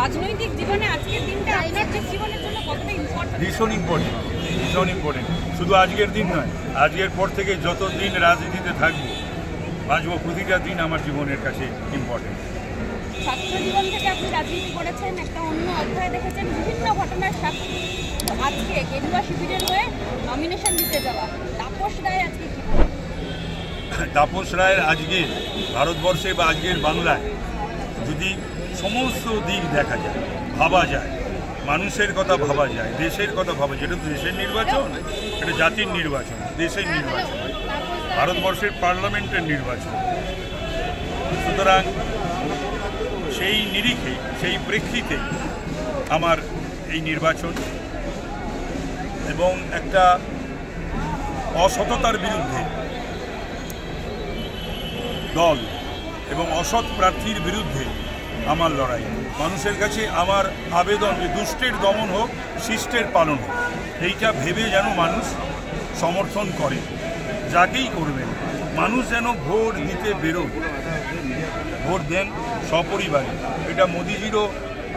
রাজনৈতিক জীবনে আজকের দিনটা আপনার জীবনের জন্য কতটা ইম্পর্টেন্ট? ভীষণ ইম্পর্টেন্ট, ভীষণ ইম্পর্টেন্ট। শুধু আজকের দিন নয়, আজকের পর থেকে যত দিন রাজনীতিতে থাকবো, বাঁচবো, প্রতিটা দিন আমার জীবনের কাছে ইম্পর্টেন্ট। ছাত্র জীবন থেকে আপনি রাজনীতি করেছেন, একটা অন্য অধ্যায় দেখেছেন, বিভিন্ন ঘটনার সাক্ষী। আজকে গেরুয়া শিবিরের হয়ে নমিনেশন দিতে যাওয়া তাপস রায় আজকে কি বলবেন? তাপস রায়ের আজকে ভারতবর্ষে বা আজকের বাংলায় যদি সমস্ত দিক দেখা যায়, ভাবা যায়, মানুষের কথা ভাবা যায়, দেশের কথা ভাবা যায়, এটা তো দেশের নির্বাচন, এটা জাতির নির্বাচন, দেশের নির্বাচন, ভারতবর্ষের পার্লামেন্টের নির্বাচন। সুতরাং সেই নিরিখে, সেই প্রেক্ষিতে আমার এই নির্বাচন এবং একটা অসততার বিরুদ্ধে দল এবং অসৎ প্রার্থীর বিরুদ্ধে আমার লড়াই। মানুষের কাছে আমার আবেদন যে দুষ্টের দমন হোক, শিষ্টের পালন হোক, এইটা ভেবে যেন মানুষ সমর্থন করে, যাকেই করবেন মানুষ যেন ভোট দিতে বেরোন, ভোট দেন সপরিবারে। এটা মোদিজিরও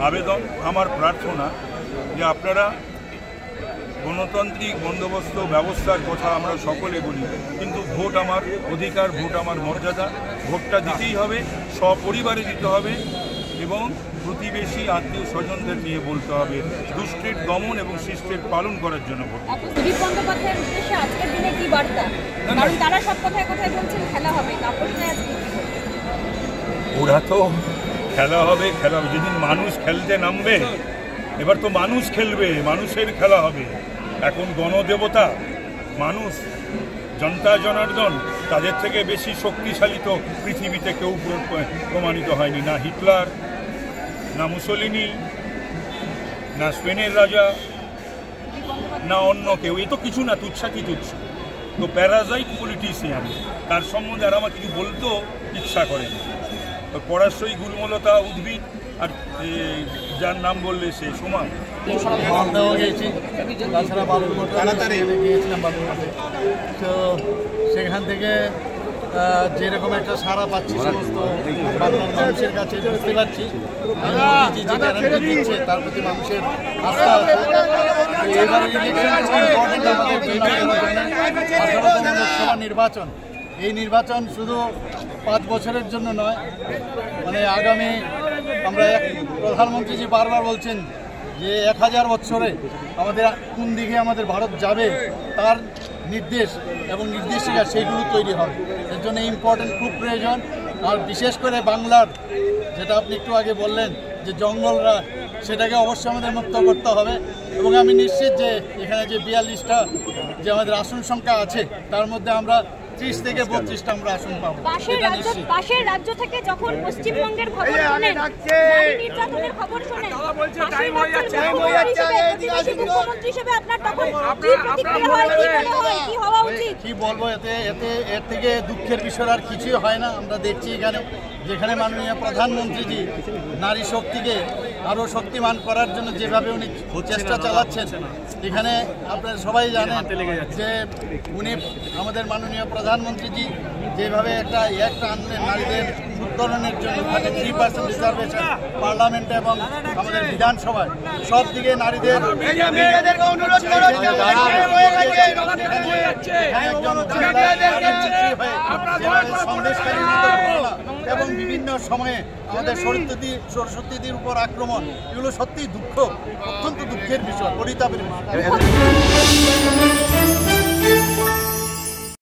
আবেদন, আমার প্রার্থনা যে আপনারা গণতান্ত্রিক বন্দোবস্ত ব্যবস্থার কথা আমরা সকলে বলি, কিন্তু ভোট আমার অধিকার, ভোট আমার মর্যাদা, ভোটটা দিতেই হবে, সপরিবারে দিতে হবে এবং প্রতিবেশী আত্মীয় স্বজনদের নিয়ে বলতে হবে দুষ্টের দমন এবং শিষ্টের পালন করার জন্য ভোট। দিলীপ বন্দ্যোপাধ্যায়ের উদ্দেশ্যে আজকের দিনে কি বার্তা? কারণ তারা সব কথায় কথায় বলছেন খেলা হবে, তাপস রায় আজকে কি বলবেন? ওরা তো খেলা হবে, যেদিন মানুষ খেলতে নামবে, এবার তো মানুষ খেলবে, মানুষের খেলা হবে। এখন গণদেবতা মানুষ, জনতা জনার্দন, তাদের থেকে বেশি শক্তিশালী তো পৃথিবীতে কেউ প্রমাণিত হয়নি, না হিটলার, না মুসোলিনি, না স্পেনের রাজা, না অন্য কেউ। এ তো কিছু না, তুচ্ছা কি তুচ্ছ, তো প্যারাজাইট পলিটিশিয়ান, তার সম্বন্ধে আর আমার কিছু বলতেও ইচ্ছা করে না। পরাশ্রয়ী গুল্মলতা উদ্ভিদ, আর যার নাম বললে সে সমান। তাছাড়া গিয়েছিলাম বালুরঘাটে, তো সেখান থেকে যেরকম একটা সাড়া পাচ্ছি সমস্ত বাংলার মানুষের কাছে, বুঝতে পারছি মোদিজি যে গ্যারান্টি দিচ্ছে তার প্রতি মানুষের আস্থা আছে। এবারে লোকসভা নির্বাচন, এই নির্বাচন শুধু 5 বছরের জন্য নয়, মানে আগামী আমরা প্রধানমন্ত্রীজি বারবার বলছেন যে 1000 বছরে আমাদের কোন দিকে আমাদের ভারত যাবে তার নির্দেশ এবং নির্দেশিকা সেইগুলো তৈরি হবে। এর জন্য ইম্পর্টেন্ট খুব প্রয়োজন। আর বিশেষ করে বাংলার, যেটা আপনি একটু আগে বললেন যে জঙ্গলরা, সেটাকে অবশ্যই আমাদের মুক্ত করতে হবে। এবং আমি নিশ্চিত যে এখানে যে 42টা যে আমাদের আসন সংখ্যা আছে, তার মধ্যে আমরা 30 থেকে 32টা আমরা আসন পাবো। পাশের রাজ্য থেকে যখন পশ্চিমবঙ্গের খবর শোনেন, নির্যাতনের খবর শোনেন, মুখ্যমন্ত্রী হিসেবে আপনার তখন কি প্রতিক্রিয়া হয়, কি হওয়া উচিত? কি বলবো, এর থেকে দুঃখের বিষয় আর কিছুই হয় না। আমরা দেখছি এখানে যেখানে মাননীয় প্রধানমন্ত্রীজি নারী শক্তিকে আরও শক্তিমান করার জন্য যেভাবে উনি চেষ্টা চালাচ্ছেন, এখানে আপনারা সবাই জানেন যে উনি আমাদের মাননীয় প্রধানমন্ত্রীজি যেভাবে একটা আনলেন নারীদের উত্তরণের জন্য, 3% রিজার্ভেশন পার্লামেন্টে এবং আমাদের বিধানসভায়, সব দিকে নারীদের এবং বিভিন্ন সময়ে আমাদের সরস্বতীদের উপর আক্রমণ, এগুলো সত্যিই অত্যন্ত দুঃখের বিষয়, পরিতাপের বিষয়।